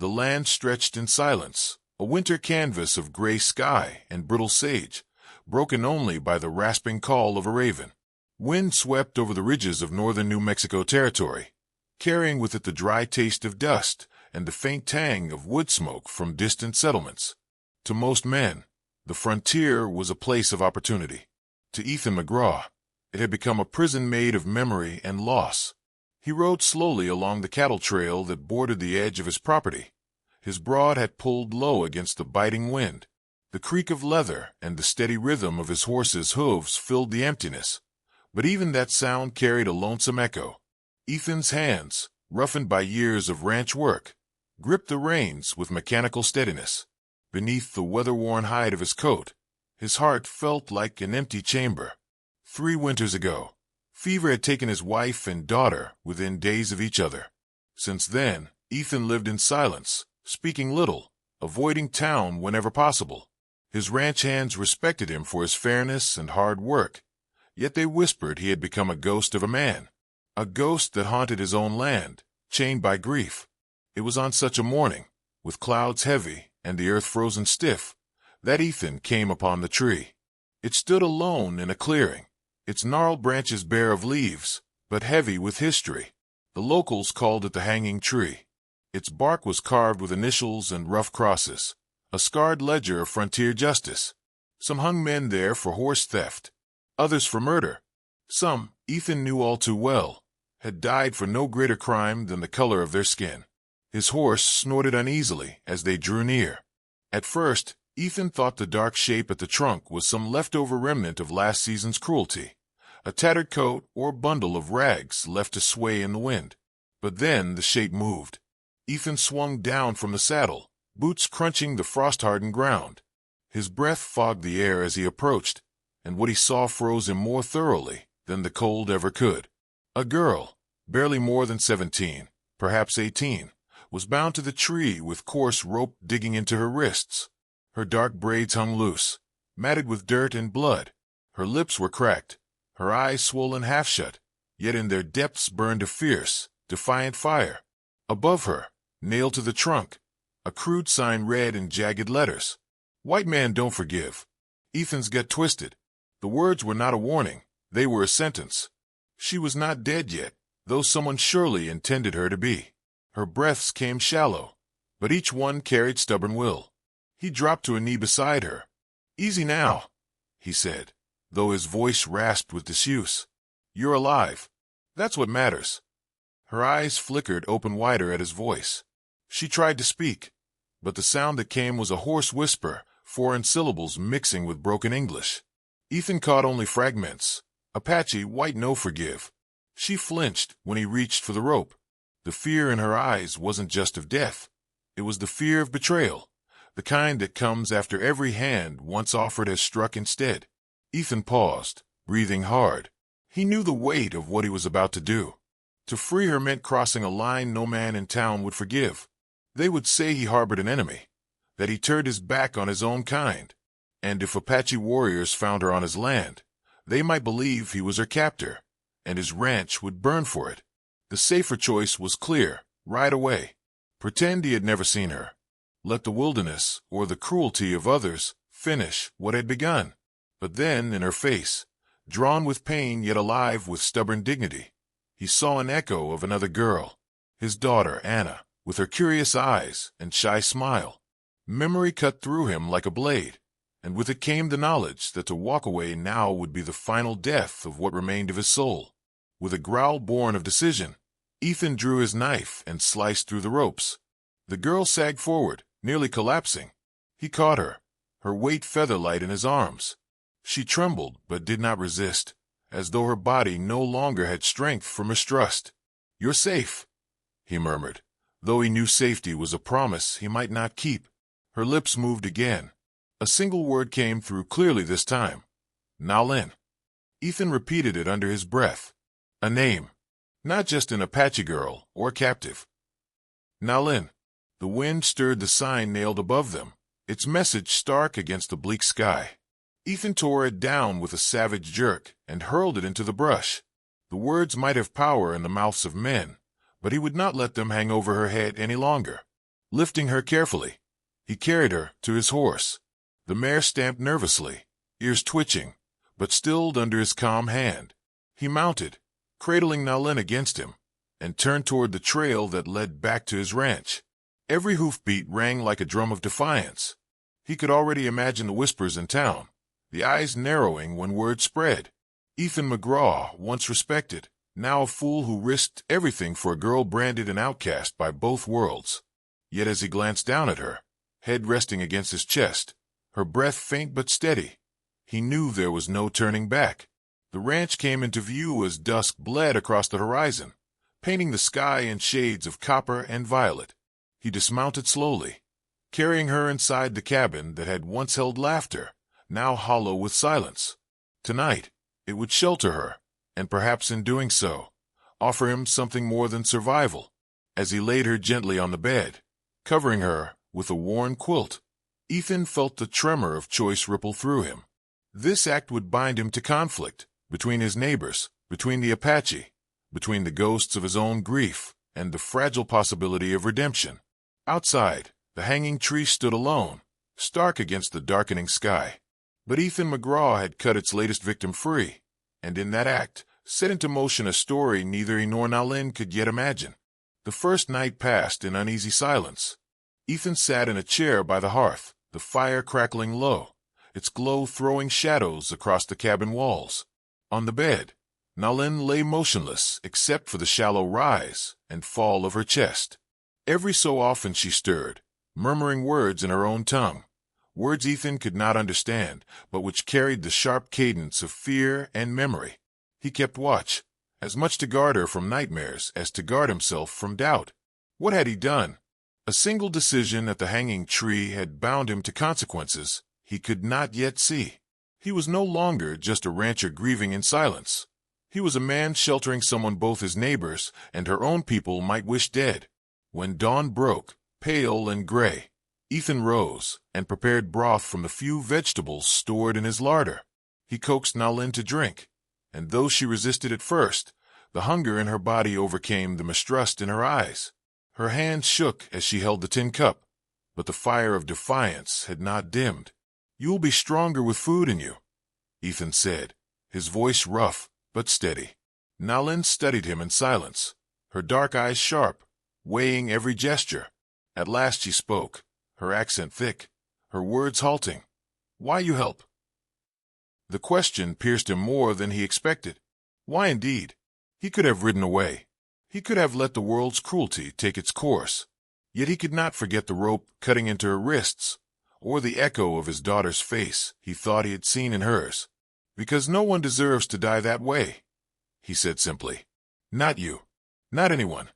The land stretched in silence, a winter canvas of gray sky and brittle sage, broken only by the rasping call of a raven. Wind swept over the ridges of northern New Mexico territory, carrying with it the dry taste of dust and the faint tang of wood smoke from distant settlements. To most men, the frontier was a place of opportunity. To Ethan McGraw, it had become a prison made of memory and loss. He rode slowly along the cattle trail that bordered the edge of his property. His broad had pulled low against the biting wind. The creak of leather and the steady rhythm of his horse's hooves filled the emptiness, but even that sound carried a lonesome echo. Ethan's hands, roughened by years of ranch work, gripped the reins with mechanical steadiness. Beneath the weather-worn hide of his coat, his heart felt like an empty chamber. 3 winters ago, fever had taken his wife and daughter within days of each other. Since then, Ethan lived in silence, speaking little, avoiding town whenever possible. His ranch hands respected him for his fairness and hard work, yet they whispered he had become a ghost of a man, a ghost that haunted his own land, chained by grief. It was on such a morning, with clouds heavy and the earth frozen stiff, that Ethan came upon the tree. It stood alone in a clearing, its gnarled branches bare of leaves, but heavy with history. The locals called it the hanging tree. Its bark was carved with initials and rough crosses, a scarred ledger of frontier justice. Some hung men there for horse theft, others for murder. Some, Ethan knew all too well, had died for no greater crime than the color of their skin. His horse snorted uneasily as they drew near. At first, Ethan thought the dark shape at the trunk was some leftover remnant of last season's cruelty, a tattered coat or bundle of rags left to sway in the wind. But then the shape moved. Ethan swung down from the saddle, boots crunching the frost-hardened ground. His breath fogged the air as he approached, and what he saw froze him more thoroughly than the cold ever could. A girl, barely more than 17, perhaps 18, was bound to the tree with coarse rope digging into her wrists. Her dark braids hung loose, matted with dirt and blood. Her lips were cracked, her eyes swollen half shut, yet in their depths burned a fierce, defiant fire. Above her, nailed to the trunk, a crude sign read in jagged letters, "White man don't forgive." Ethan's gut twisted. The words were not a warning, they were a sentence. She was not dead yet, though someone surely intended her to be. Her breaths came shallow, but each one carried stubborn will. He dropped to a knee beside her. "Easy now," he said, though his voice rasped with disuse. "You're alive. That's what matters." Her eyes flickered open wider at his voice. She tried to speak, but the sound that came was a hoarse whisper, foreign syllables mixing with broken English. Ethan caught only fragments. Apache, white no forgive. She flinched when he reached for the rope. The fear in her eyes wasn't just of death. It was the fear of betrayal, the kind that comes after every hand once offered has struck instead. Ethan paused, breathing hard. He knew the weight of what he was about to do. To free her meant crossing a line no man in town would forgive. They would say he harbored an enemy, that he turned his back on his own kind. And if Apache warriors found her on his land, they might believe he was her captor, and his ranch would burn for it. The safer choice was clear, right away. Pretend he had never seen her. Let the wilderness, or the cruelty of others, finish what had begun. But then, in her face, drawn with pain yet alive with stubborn dignity, he saw an echo of another girl, his daughter, Anna, with her curious eyes and shy smile. Memory cut through him like a blade, and with it came the knowledge that to walk away now would be the final death of what remained of his soul. With a growl born of decision, Ethan drew his knife and sliced through the ropes. The girl sagged forward, nearly collapsing. He caught her, her weight feather-light in his arms. She trembled but did not resist, as though her body no longer had strength for mistrust. "You're safe," he murmured, though he knew safety was a promise he might not keep. Her lips moved again. A single word came through clearly this time. "Nalin." Ethan repeated it under his breath. A name, not just an Apache girl or captive. Nalin. The wind stirred the sign nailed above them, its message stark against the bleak sky. Ethan tore it down with a savage jerk and hurled it into the brush. The words might have power in the mouths of men, but he would not let them hang over her head any longer. Lifting her carefully, he carried her to his horse. The mare stamped nervously, ears twitching, but stilled under his calm hand. He mounted, cradling Nalin against him, and turned toward the trail that led back to his ranch. Every hoofbeat rang like a drum of defiance. He could already imagine the whispers in town, the eyes narrowing when word spread. Ethan McGraw, once respected, now a fool who risked everything for a girl branded an outcast by both worlds. Yet as he glanced down at her, head resting against his chest, her breath faint but steady, he knew there was no turning back. The ranch came into view as dusk bled across the horizon, painting the sky in shades of copper and violet. He dismounted slowly, carrying her inside the cabin that had once held laughter, now hollow with silence. Tonight, it would shelter her, and perhaps in doing so, offer him something more than survival. As he laid her gently on the bed, covering her with a worn quilt, Ethan felt the tremor of choice ripple through him. This act would bind him to conflict, between his neighbors, between the Apache, between the ghosts of his own grief, and the fragile possibility of redemption. Outside, the hanging tree stood alone, stark against the darkening sky. But Ethan McGraw had cut its latest victim free, and in that act, set into motion a story neither he nor Nalin could yet imagine. The first night passed in uneasy silence. Ethan sat in a chair by the hearth, the fire crackling low, its glow throwing shadows across the cabin walls. On the bed, Nalin lay motionless except for the shallow rise and fall of her chest. Every so often she stirred, murmuring words in her own tongue, words Ethan could not understand, but which carried the sharp cadence of fear and memory. He kept watch, as much to guard her from nightmares as to guard himself from doubt. What had he done? A single decision at the hanging tree had bound him to consequences he could not yet see. He was no longer just a rancher grieving in silence. He was a man sheltering someone both his neighbors and her own people might wish dead. When dawn broke, pale and gray, Ethan rose and prepared broth from the few vegetables stored in his larder. He coaxed Nalin to drink, and though she resisted at first, the hunger in her body overcame the mistrust in her eyes. Her hands shook as she held the tin cup, but the fire of defiance had not dimmed. "You'll be stronger with food in you," Ethan said, his voice rough but steady. Nalin studied him in silence, her dark eyes sharp, weighing every gesture. At last she spoke, her accent thick, her words halting. "Why you help?" The question pierced him more than he expected. Why indeed? He could have ridden away. He could have let the world's cruelty take its course. Yet he could not forget the rope cutting into her wrists, or the echo of his daughter's face he thought he had seen in hers. "Because no one deserves to die that way," he said simply. "Not you. Not anyone."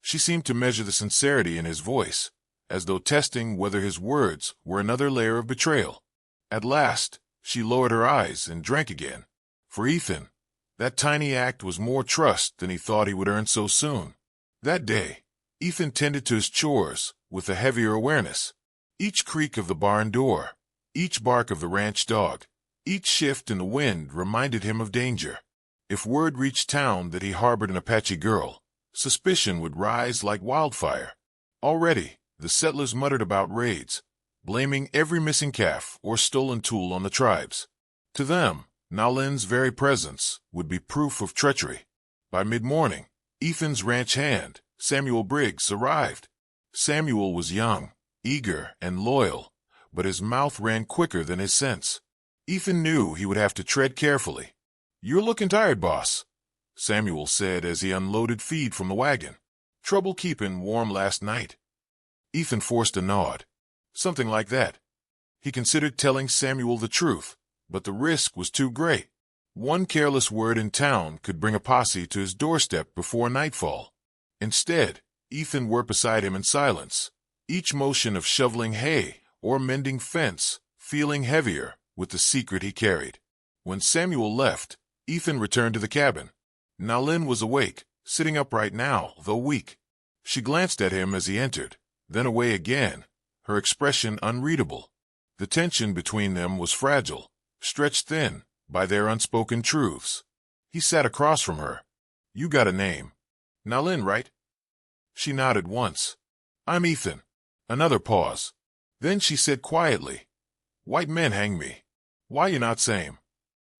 She seemed to measure the sincerity in his voice, as though testing whether his words were another layer of betrayal. At last, she lowered her eyes and drank again. For Ethan, that tiny act was more trust than he thought he would earn so soon. That day, Ethan tended to his chores with a heavier awareness. Each creak of the barn door, each bark of the ranch dog, each shift in the wind reminded him of danger. If word reached town that he harbored an Apache girl, suspicion would rise like wildfire. Already, the settlers muttered about raids, blaming every missing calf or stolen tool on the tribes. To them, Nalin's very presence would be proof of treachery. By mid-morning, Ethan's ranch hand, Samuel Briggs, arrived. Samuel was young, eager, and loyal, but his mouth ran quicker than his sense. Ethan knew he would have to tread carefully. "You're looking tired, boss," Samuel said as he unloaded feed from the wagon. "Trouble keeping warm last night?" Ethan forced a nod. Something like that. He considered telling Samuel the truth, but the risk was too great. One careless word in town could bring a posse to his doorstep before nightfall. Instead, Ethan worked beside him in silence, each motion of shoveling hay or mending fence feeling heavier with the secret he carried. When Samuel left, Ethan returned to the cabin. Nalin was awake, sitting upright now, though weak. She glanced at him as he entered, then away again, her expression unreadable. The tension between them was fragile, stretched thin by their unspoken truths. He sat across from her. "You got a name. Nalin, right?" She nodded once. "I'm Ethan. Another pause. Then she said quietly, "White men hang me. Why you not same?"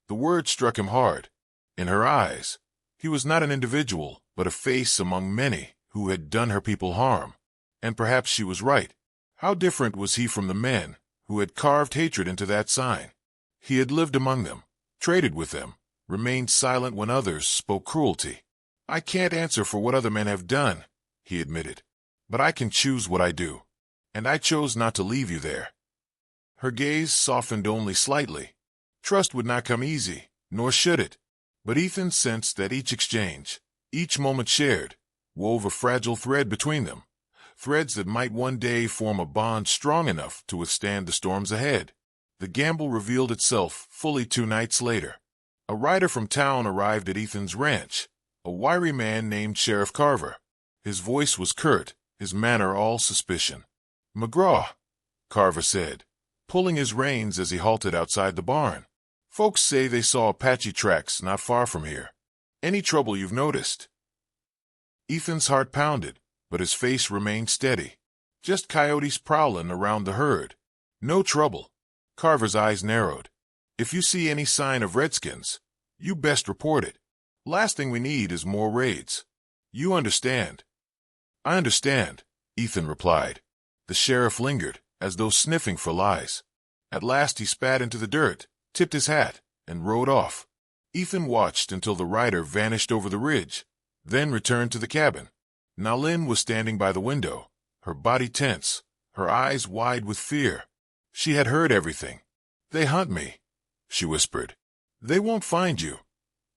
The word struck him hard. In her eyes, he was not an individual, but a face among many who had done her people harm. And perhaps she was right. How different was he from the men who had carved hatred into that sign? He had lived among them, traded with them, remained silent when others spoke cruelty. "I can't answer for what other men have done," he admitted, "but I can choose what I do. And I chose not to leave you there." Her gaze softened only slightly. Trust would not come easy, nor should it. But Ethan sensed that each exchange, each moment shared, wove a fragile thread between them, threads that might one day form a bond strong enough to withstand the storms ahead. The gamble revealed itself fully 2 nights later. A rider from town arrived at Ethan's ranch, a wiry man named Sheriff Carver. His voice was curt, his manner all suspicion. "McGraw," Carver said, pulling his reins as he halted outside the barn. "Folks say they saw Apache tracks not far from here. Any trouble you've noticed?" Ethan's heart pounded, but his face remained steady. "Just coyotes prowling around the herd. No trouble." Carver's eyes narrowed. "If you see any sign of redskins, you best report it. Last thing we need is more raids. You understand?" "I understand," Ethan replied. The sheriff lingered, as though sniffing for lies. At last he spat into the dirt, tipped his hat, and rode off. Ethan watched until the rider vanished over the ridge, then returned to the cabin. Nalin was standing by the window, her body tense, her eyes wide with fear. She had heard everything. "They hunt me," she whispered. "They won't find you,"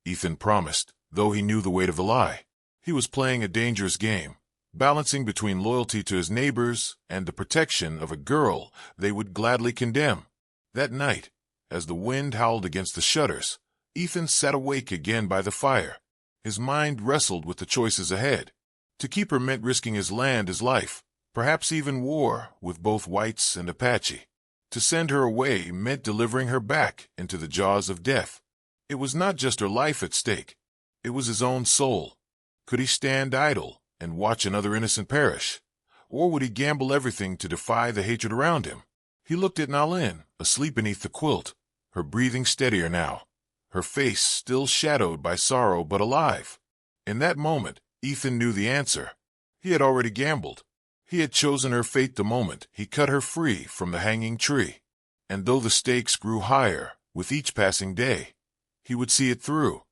Ethan promised, though he knew the weight of the lie. He was playing a dangerous game, balancing between loyalty to his neighbors and the protection of a girl they would gladly condemn. That night, as the wind howled against the shutters, Ethan sat awake again by the fire. His mind wrestled with the choices ahead. To keep her meant risking his land, his life, perhaps even war with both whites and Apache. To send her away meant delivering her back into the jaws of death. It was not just her life at stake. It was his own soul. Could he stand idle and watch another innocent perish? Or would he gamble everything to defy the hatred around him? He looked at Nalin, asleep beneath the quilt, her breathing steadier now, her face still shadowed by sorrow but alive. In that moment, Ethan knew the answer. He had already gambled. He had chosen her fate the moment he cut her free from the hanging tree. And though the stakes grew higher with each passing day, he would see it through.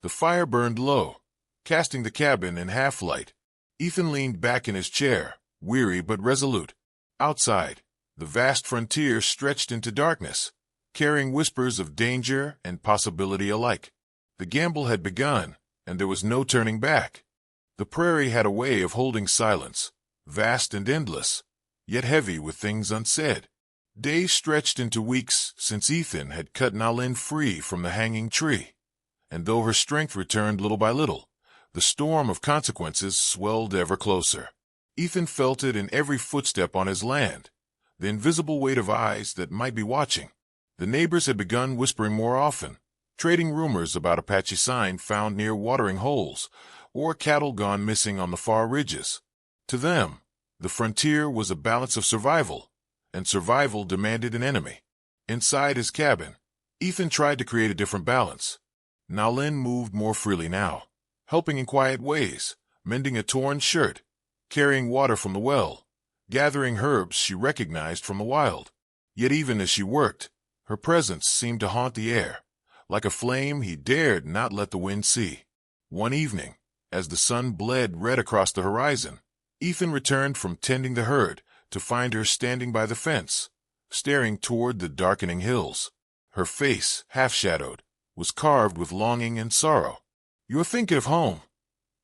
The fire burned low, casting the cabin in half-light. Ethan leaned back in his chair, weary but resolute. Outside, the vast frontier stretched into darkness, carrying whispers of danger and possibility alike. The gamble had begun, and there was no turning back. The prairie had a way of holding silence, vast and endless, yet heavy with things unsaid. Days stretched into weeks since Ethan had cut Nalin free from the hanging tree, and though her strength returned little by little, the storm of consequences swelled ever closer. Ethan felt it in every footstep on his land, the invisible weight of eyes that might be watching. The neighbors had begun whispering more often, trading rumors about Apache sign found near watering holes, or cattle gone missing on the far ridges. To them, the frontier was a balance of survival, and survival demanded an enemy. Inside his cabin, Ethan tried to create a different balance. Nalin moved more freely now, helping in quiet ways, mending a torn shirt, carrying water from the well, gathering herbs she recognized from the wild. Yet even as she worked, her presence seemed to haunt the air, like a flame he dared not let the wind see. One evening, as the sun bled red across the horizon, Ethan returned from tending the herd to find her standing by the fence, staring toward the darkening hills. Her face, half-shadowed, was carved with longing and sorrow. "You're thinking of home,"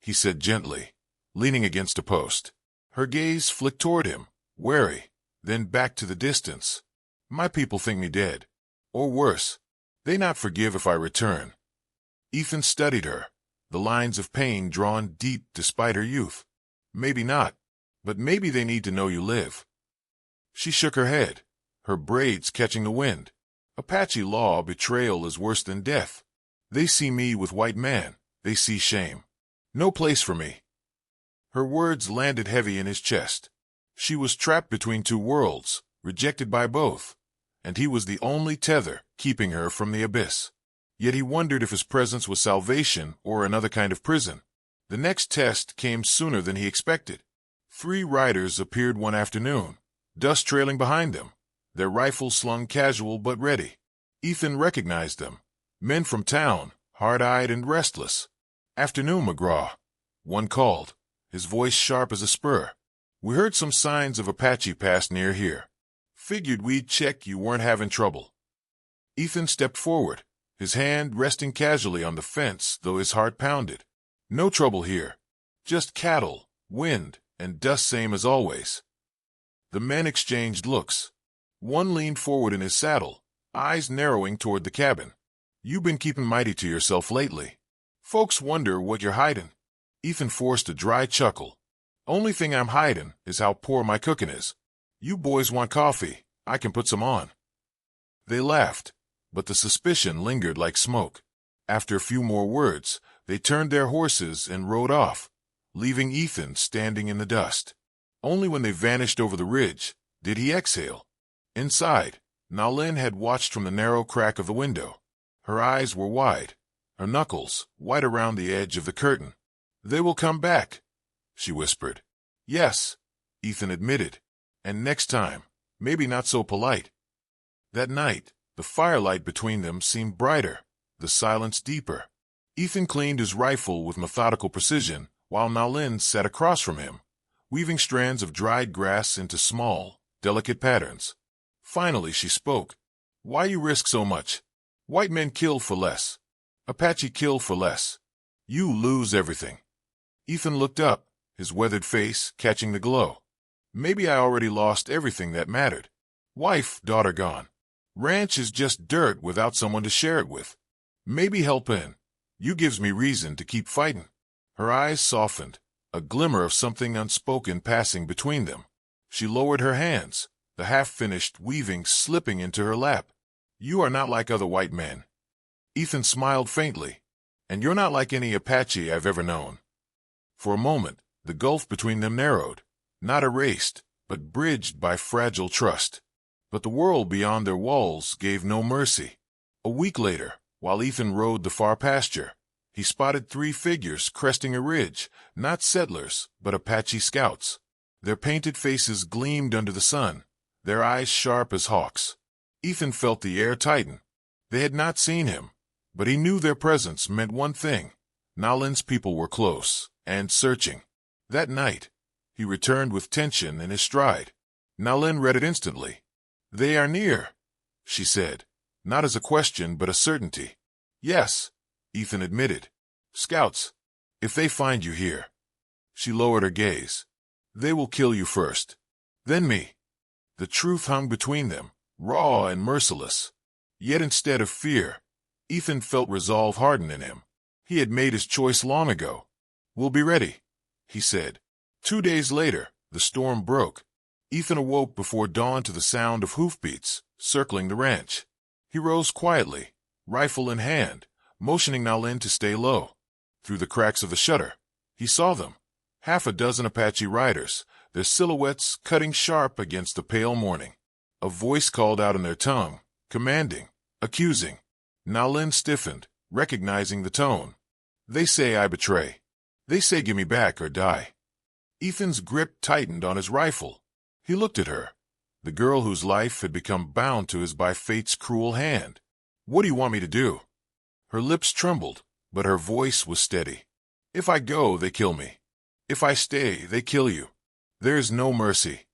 he said gently, leaning against a post. Her gaze flicked toward him, wary, then back to the distance. "My people think me dead. Or worse, they not forgive if I return." Ethan studied her, the lines of pain drawn deep despite her youth. "Maybe not, but maybe they need to know you live." She shook her head, her braids catching the wind. "Apache law betrayal is worse than death. They see me with white man, they see shame. No place for me." Her words landed heavy in his chest. She was trapped between two worlds, rejected by both, and he was the only tether keeping her from the abyss. Yet he wondered if his presence was salvation or another kind of prison. The next test came sooner than he expected. 3 riders appeared one afternoon, dust trailing behind them, their rifles slung casual but ready. Ethan recognized them. Men from town, hard-eyed and restless. "Afternoon, McGraw," one called, his voice sharp as a spur. "We heard some signs of Apache pass near here. Figured we'd check you weren't having trouble." Ethan stepped forward, his hand resting casually on the fence, though his heart pounded. "No trouble here. Just cattle, wind, and dust same as always." The men exchanged looks. One leaned forward in his saddle, eyes narrowing toward the cabin. "You been keeping mighty to yourself lately. Folks wonder what you're hiding." Ethan forced a dry chuckle. "Only thing I'm hiding is how poor my cooking is. You boys want coffee, I can put some on." They laughed, but the suspicion lingered like smoke. After a few more words, they turned their horses and rode off, leaving Ethan standing in the dust. Only when they vanished over the ridge did he exhale. Inside, Nalin had watched from the narrow crack of the window. Her eyes were wide, her knuckles white around the edge of the curtain. "They will come back," she whispered. "Yes," Ethan admitted, "and next time, maybe not so polite." That night, the firelight between them seemed brighter, the silence deeper. Ethan cleaned his rifle with methodical precision, while Nalin sat across from him, weaving strands of dried grass into small, delicate patterns. Finally she spoke. "Why you risk so much? White men kill for less. Apache kill for less. You lose everything." Ethan looked up, his weathered face catching the glow. "Maybe I already lost everything that mattered. Wife, daughter gone. Ranch is just dirt without someone to share it with. Maybe helping you gives me reason to keep fighting." Her eyes softened, a glimmer of something unspoken passing between them. She lowered her hands, the half-finished weaving slipping into her lap. "You are not like other white men." Ethan smiled faintly. "And you're not like any Apache I've ever known." For a moment, the gulf between them narrowed, not erased, but bridged by fragile trust. But the world beyond their walls gave no mercy. A week later, while Ethan rode the far pasture, he spotted 3 figures cresting a ridge, not settlers, but Apache scouts. Their painted faces gleamed under the sun, their eyes sharp as hawks. Ethan felt the air tighten. They had not seen him, but he knew their presence meant one thing. Nalin's people were close, and searching. That night, he returned with tension in his stride. Nalin read it instantly. "They are near," she said, not as a question but a certainty. "Yes," Ethan admitted. "Scouts. If they find you here." She lowered her gaze. "They will kill you first. Then me." The truth hung between them, raw and merciless. Yet instead of fear, Ethan felt resolve harden in him. He had made his choice long ago. "We'll be ready," he said. 2 days later, the storm broke. Ethan awoke before dawn to the sound of hoofbeats circling the ranch. He rose quietly, rifle in hand, motioning Nalin to stay low. Through the cracks of the shutter, he saw them, 6 Apache riders, their silhouettes cutting sharp against the pale morning. A voice called out in their tongue, commanding, accusing. Nalin stiffened, recognizing the tone. "They say I betray. They say give me back or die." Ethan's grip tightened on his rifle. He looked at her, the girl whose life had become bound to his by fate's cruel hand. "What do you want me to do?" Her lips trembled, but her voice was steady. "If I go, they kill me. If I stay, they kill you. There is no mercy."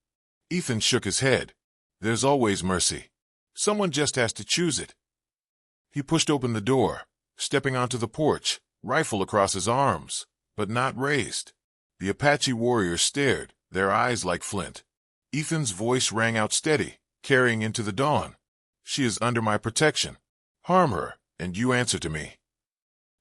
Ethan shook his head. "There's always mercy. Someone just has to choose it." He pushed open the door, stepping onto the porch, rifle across his arms, but not raised. The Apache warriors stared, their eyes like flint. Ethan's voice rang out steady, carrying into the dawn. "She is under my protection. Harm her, and you answer to me."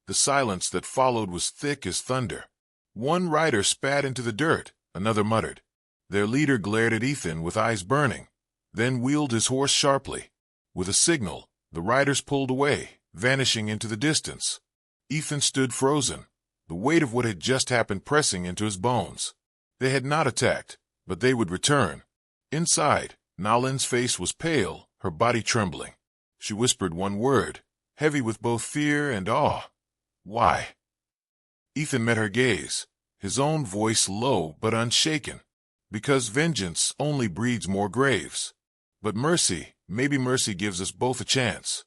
The silence that followed was thick as thunder. One rider spat into the dirt, another muttered. Their leader glared at Ethan with eyes burning, then wheeled his horse sharply. With a signal, the riders pulled away, vanishing into the distance. Ethan stood frozen, the weight of what had just happened pressing into his bones. They had not attacked, but they would return. Inside, Nalin's face was pale, her body trembling. She whispered one word, heavy with both fear and awe. Why? Ethan met her gaze, his own voice low but unshaken. Because vengeance only breeds more graves. But mercy, maybe mercy gives us both a chance.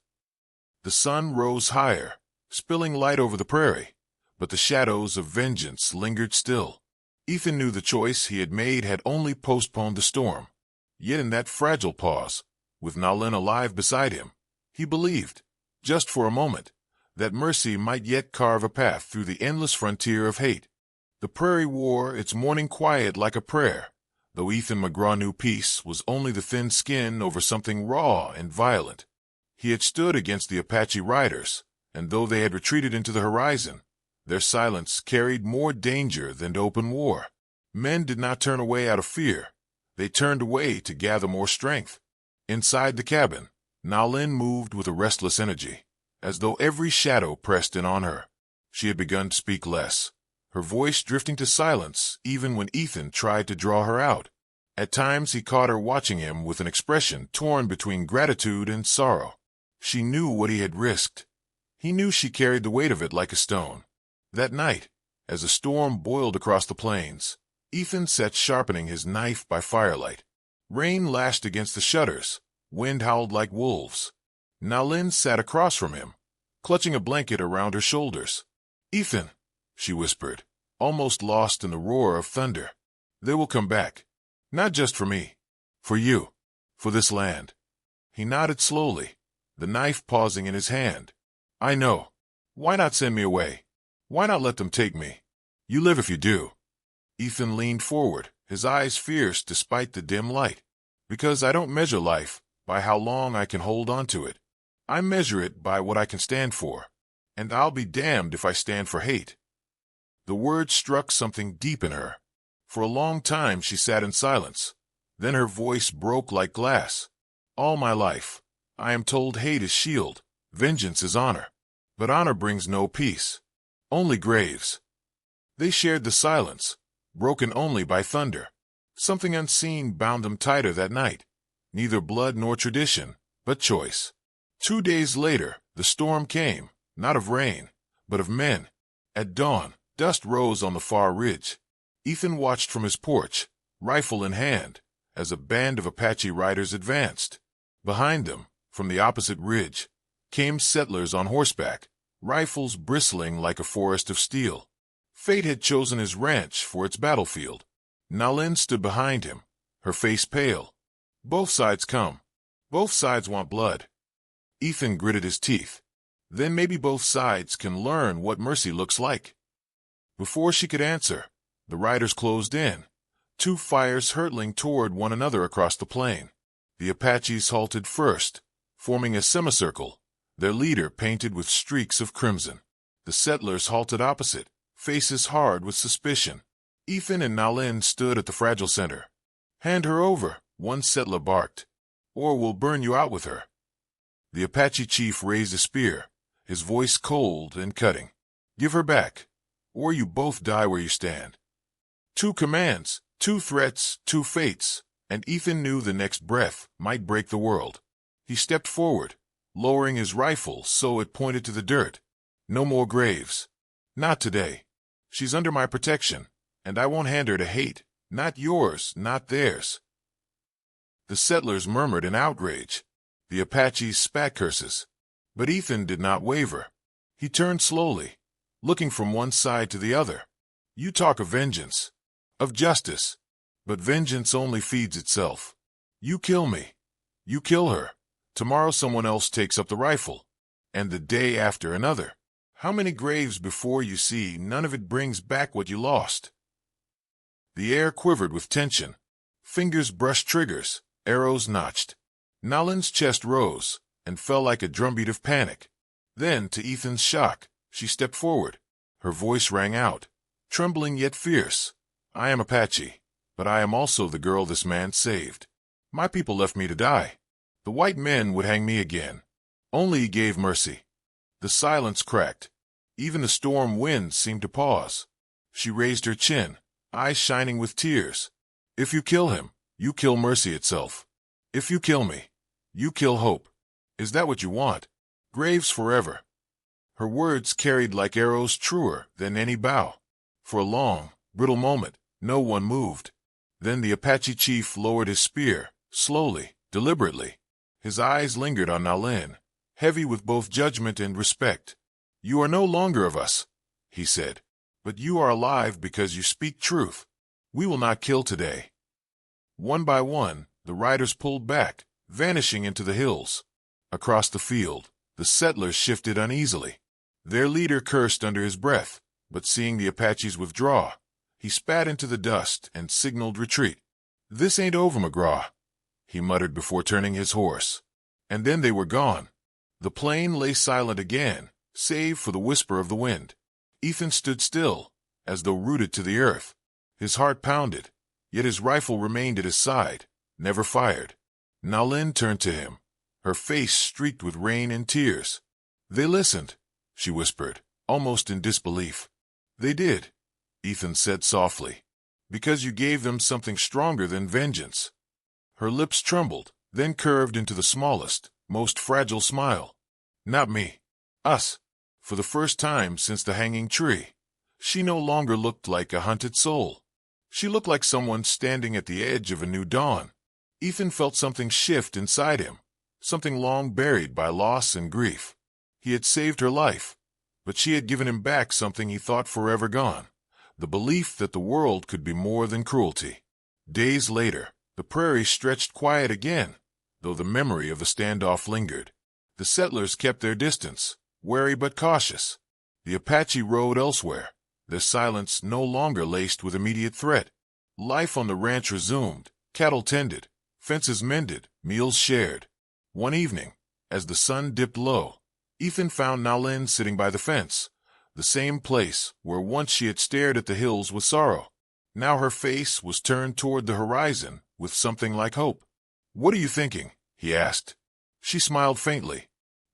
The sun rose higher, spilling light over the prairie, but the shadows of vengeance lingered still. Ethan knew the choice he had made had only postponed the storm. Yet in that fragile pause, with Nalin alive beside him, he believed, just for a moment, that mercy might yet carve a path through the endless frontier of hate. The prairie wore its morning quiet like a prayer, though Ethan McGraw knew peace was only the thin skin over something raw and violent. He had stood against the Apache riders, and though they had retreated into the horizon, their silence carried more danger than open war. Men did not turn away out of fear. They turned away to gather more strength. Inside the cabin, Nalin moved with a restless energy, as though every shadow pressed in on her. She had begun to speak less, her voice drifting to silence even when Ethan tried to draw her out. At times he caught her watching him with an expression torn between gratitude and sorrow. She knew what he had risked. He knew she carried the weight of it like a stone. That night, as a storm boiled across the plains, Ethan sat sharpening his knife by firelight. Rain lashed against the shutters, wind howled like wolves. Nalin sat across from him, clutching a blanket around her shoulders. "Ethan," she whispered, almost lost in the roar of thunder. "They will come back. Not just for me. For you. For this land." He nodded slowly, the knife pausing in his hand. "I know. Why not send me away? Why not let them take me? You live if you do." Ethan leaned forward, his eyes fierce despite the dim light. "Because I don't measure life by how long I can hold on to it. I measure it by what I can stand for. And I'll be damned if I stand for hate." The word struck something deep in her. For a long time she sat in silence. Then her voice broke like glass. "All my life, I am told hate is shield, vengeance is honor. But honor brings no peace. Only graves." They shared the silence, broken only by thunder. Something unseen bound them tighter that night. Neither blood nor tradition, but choice. 2 days later, the storm came, not of rain, but of men. At dawn, dust rose on the far ridge. Ethan watched from his porch, rifle in hand, as a band of Apache riders advanced. Behind them, from the opposite ridge, came settlers on horseback, rifles bristling like a forest of steel. Fate had chosen his ranch for its battlefield. Nalin stood behind him, her face pale. "Both sides come. Both sides want blood." Ethan gritted his teeth. Then maybe both sides can learn what mercy looks like. Before she could answer, the riders closed in, 2 fires hurtling toward one another across the plain. The Apaches halted first, forming a semicircle, their leader painted with streaks of crimson. The settlers halted opposite, faces hard with suspicion. Ethan and Nalin stood at the fragile center. "Hand her over," one settler barked, "or we'll burn you out with her." The Apache chief raised a spear, his voice cold and cutting. "Give her back, or you both die where you stand." 2 commands, 2 threats, 2 fates, and Ethan knew the next breath might break the world. He stepped forward, lowering his rifle so it pointed to the dirt. "No more graves. Not today. She's under my protection, and I won't hand her to hate. Not yours, not theirs." The settlers murmured in outrage. The Apaches spat curses. But Ethan did not waver. He turned slowly, looking from one side to the other. "You talk of vengeance, of justice, but vengeance only feeds itself. You kill me. You kill her. Tomorrow someone else takes up the rifle, and the day after another. How many graves before you see none of it brings back what you lost?" The air quivered with tension. Fingers brushed triggers, arrows notched. Nalin's chest rose and fell like a drumbeat of panic. Then, to Ethan's shock, she stepped forward. Her voice rang out, trembling yet fierce. "I am Apache, but I am also the girl this man saved. My people left me to die. The white men would hang me again. Only he gave mercy." The silence cracked. Even the storm winds seemed to pause. She raised her chin, eyes shining with tears. If you kill him, you kill mercy itself. If you kill me, you kill hope. Is that what you want? Graves forever." Her words carried like arrows truer than any bow. For a long, brittle moment, no one moved. Then the Apache chief lowered his spear, slowly, deliberately. His eyes lingered on Nalin, heavy with both judgment and respect. "You are no longer of us," he said, "but you are alive because you speak truth. We will not kill today." One by one, the riders pulled back, vanishing into the hills. Across the field, the settlers shifted uneasily. Their leader cursed under his breath, but seeing the Apaches withdraw, he spat into the dust and signaled retreat. "This ain't over, McGraw," he muttered before turning his horse. And then they were gone. The plain lay silent again, save for the whisper of the wind. Ethan stood still, as though rooted to the earth. His heart pounded, yet his rifle remained at his side, never fired. Nalin turned to him, her face streaked with rain and tears. "They listened," she whispered, almost in disbelief. "They did," Ethan said softly, "because you gave them something stronger than vengeance." Her lips trembled, then curved into the smallest, most fragile smile. "Not me. Us." For the first time since the hanging tree, she no longer looked like a hunted soul. She looked like someone standing at the edge of a new dawn. Ethan felt something shift inside him, something long buried by loss and grief. He had saved her life, but she had given him back something he thought forever gone, the belief that the world could be more than cruelty. Days later, the prairie stretched quiet again, though the memory of the standoff lingered. The settlers kept their distance, wary but cautious. The Apache rode elsewhere, their silence no longer laced with immediate threat. Life on the ranch resumed, cattle tended, fences mended, meals shared. One evening, as the sun dipped low, Ethan found Nalin sitting by the fence, the same place where once she had stared at the hills with sorrow. Now her face was turned toward the horizon with something like hope. "What are you thinking?" he asked. She smiled faintly.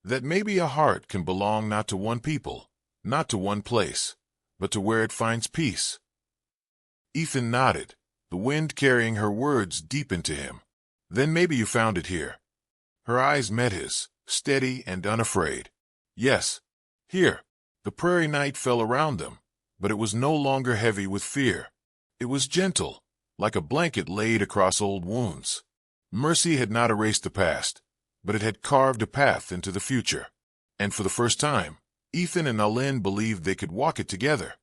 "That maybe a heart can belong not to one people, not to one place, but to where it finds peace." Ethan nodded, the wind carrying her words deep into him. "Then maybe you found it here." Her eyes met his, steady and unafraid. "Yes, here." The prairie night fell around them, but it was no longer heavy with fear. It was gentle, like a blanket laid across old wounds. Mercy had not erased the past, but it had carved a path into the future. And for the first time, Ethan and Nalin believed they could walk it together.